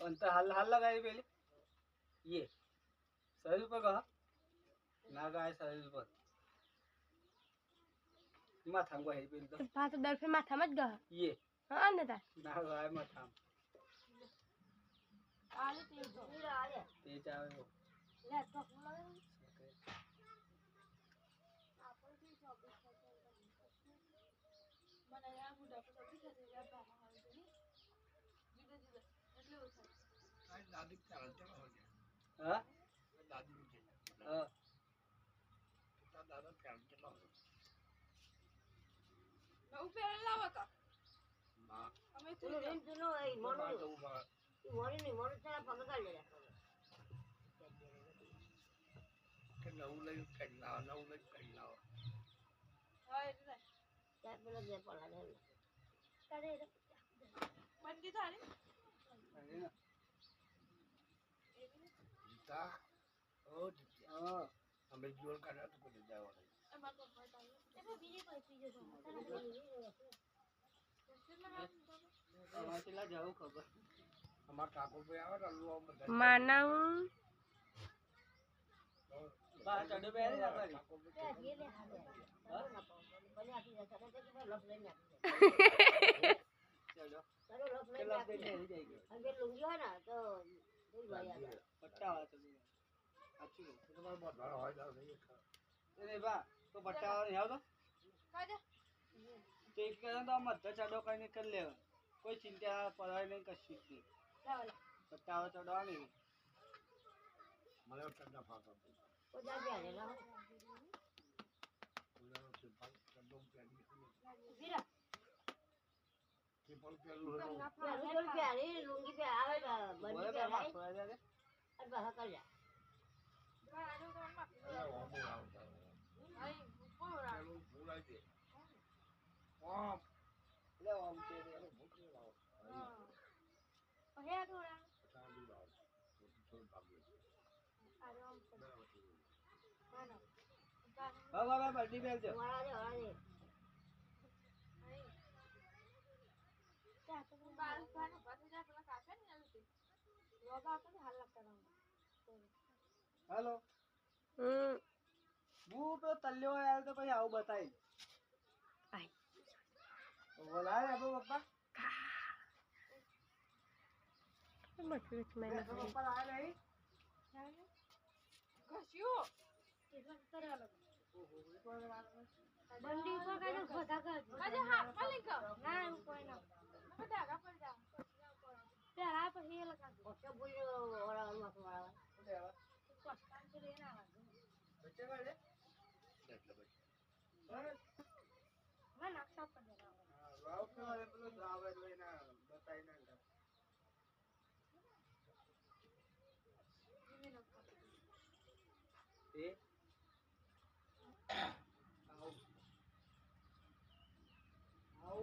अंत हल हल लगाई पहले ये शरीर पर कहा ना गाय शरीर पर माथा को है पहले तो पास दर पे माथा मत गा ये हां ना ना गाय माथा आले तेज आले तेज आवे वो लैपटॉप लगा आपण की शॉप મને આ ગુડા પર સબજી ખાતે યાર બાબા હાલ તો ની જીદે જીદે એટલે ઓછા આ દાદી ચાલ ચાલ હો ગયા हां દાદી ની हां તો દાદા ચાલ ચાલ હો નવ પેર લાવો તો ના અમે તો નો એ મોનો ઈ મોની ની મોનો ચાલા પગા લે કે નવ લઈ કઈલા નવ લઈ કઈલા હા એટલે क्या बोला दे पड़ा दे करे बंदी तो आनी अरे ना जीता ओ हां हमें जोर करना तो कुछ जाओ अब बात बता ये वो बीजे को पीजे तो हमारे चला जाओ खबर हमार काको पे आवे रल्लू मानव बा चढ़ो पे जा कर ये ले हां बने आती जाता है कि मैं लफ लेने चलो चलो लफ ले जाएगी अगर लूंगी है ना तो नहीं भाई आता पट्टा वाला चलो अच्छी लो तो मैं बहुत बड़ा हो जाओ नहीं अरे बा तो पट्टा वाला है तो काजा तो एक करन तो मत चढ़ो कहीं निकल ले कोई चिंता पड़ाई नहीं कशी थी वाला पट्टा वाला चढ़वा नहीं मला ठंडा फाका वो जा भी आ जाएगा गिरा ट्रिपल पे लूंगी पे आवेगा बंदी पे है अब बाहर कर जा आई पूरा पूरा दे वाह ले हम के भूख लाओ हां है थोड़ा चांदी लाओ थोड़ा भाग ले अरे हम ना बाबा बड्डी बेल दे वाला दे क्या तो बाल खाने बात जा अपना काफे नहीं आलती रोगा अपन हाल लगता रहूं हेलो वो तो तल्लो यार तो भाई आओ बताई आई बोला है अब पापा मत मैंने पापा आ नहीं घसियो इधर तरह लग बंडी को काजो खोदा कर काजो हां मालिक ना कोई ना बता का पर जा तेरा पर ही लगा क्या बोल और मत मारा काम से लेना बच्चे वाले देख ले भाई मैं नक्शा कर दे रहा हूं वाओ के वाले तो ड्राइवर लेना बताई ना ए आओ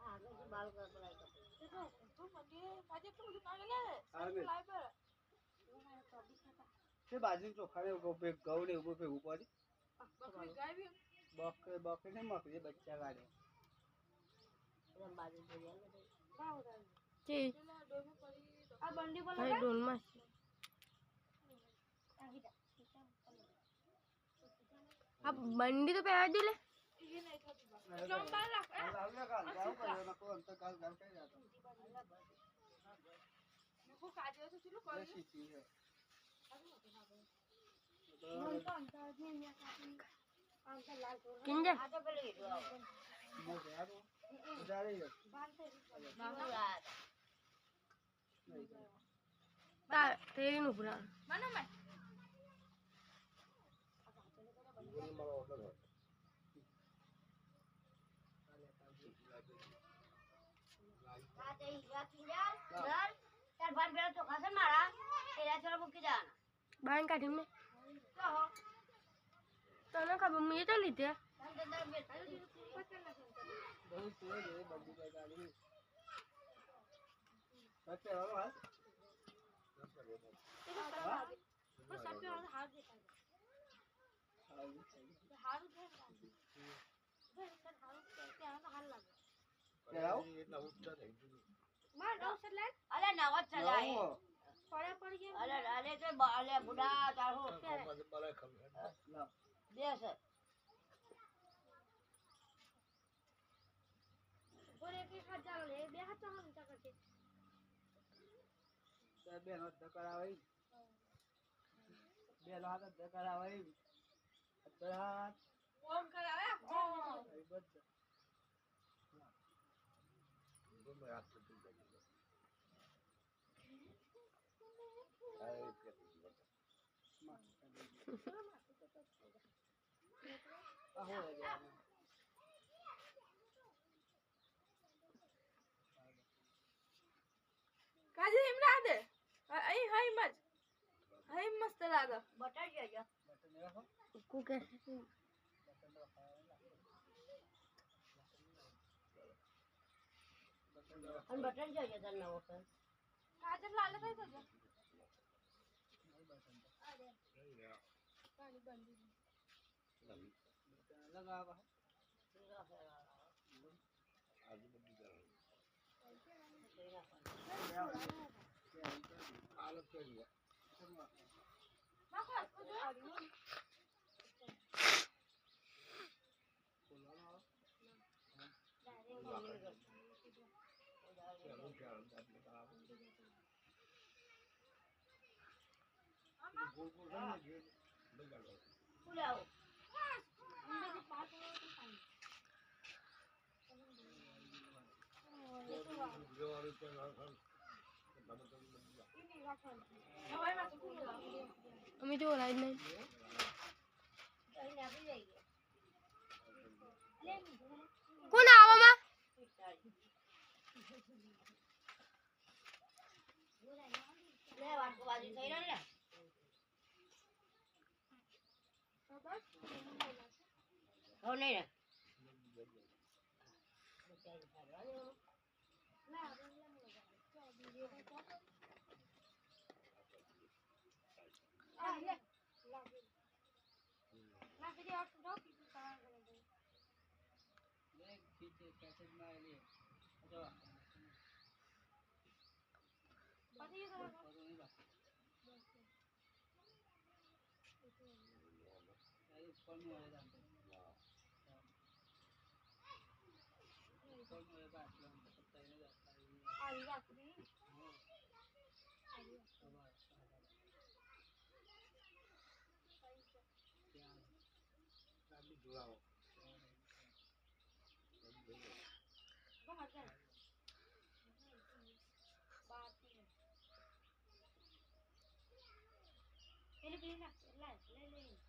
आगे से बाल कर बनाई कर देखो तुम मंदिर काजे तो मुझे काट ले लाइव पर से बाजू चोखाड़े पे गौड़े ऊपर पे ऊपर बकरी गाय भी बकरे बकरे ने मकड़ी बच्चा गाड़े एकदम बाजू पे गया क्या हो रहा है जी अब बंडी को लगा डोल में अब बंडी तो पे आ दिले ये नहीं था क्यों बाल रख लाल लगा जाओ कर ना को अंत काल घर पे जाता देखो काजे तो चलो कर ऐसी चीज है किंजा मो गया तो जा रही है ता तेरी नु पूरा मानो मैं बाहर काटी में तो ना कब मुझे तो ली थी बहुत तेज है बंदी का गाड़ी સત્ય હાલો હાલ બસ સત્ય હાલ દેખાય હારું છે હારું ત્યાં હાલ લાગે કેરાવ માં નવ સલાડ અલે નવા ચલાય પડે પડી ગયા અલે તો અલે બુડા તારો દેસ બોલે કે હાથ ચાલો લે બે હાથ ચાલો ને કરતે બે નો ધક્કા આવે બે નો હાથ ધક્કા આવે હાથ ઓમ કરાવે એ બધું કાજે એમ લાગે અહીં હઈ મત હઈ મસ્ત લાગે બટા જજો કુકે અને બટન જજો તને નવો ફોન કાજે લાલે કઈ થજો પાણી બંધી લગાવા બોલાવો અમે જો લાઈન નહીં અહીં આપી જઈએ કોણ આવવામાં લે વાટકો બાજુ થઈ રહ્યો ને હો નહીં પીछे कैसेट में आएली अच्छा ऊपर में आए जाते ऊपर में आए बात हम पता ही नहीं जाता आई रात्रि गाड़ी जुड़ाओ बाहर जा बाहर ले ले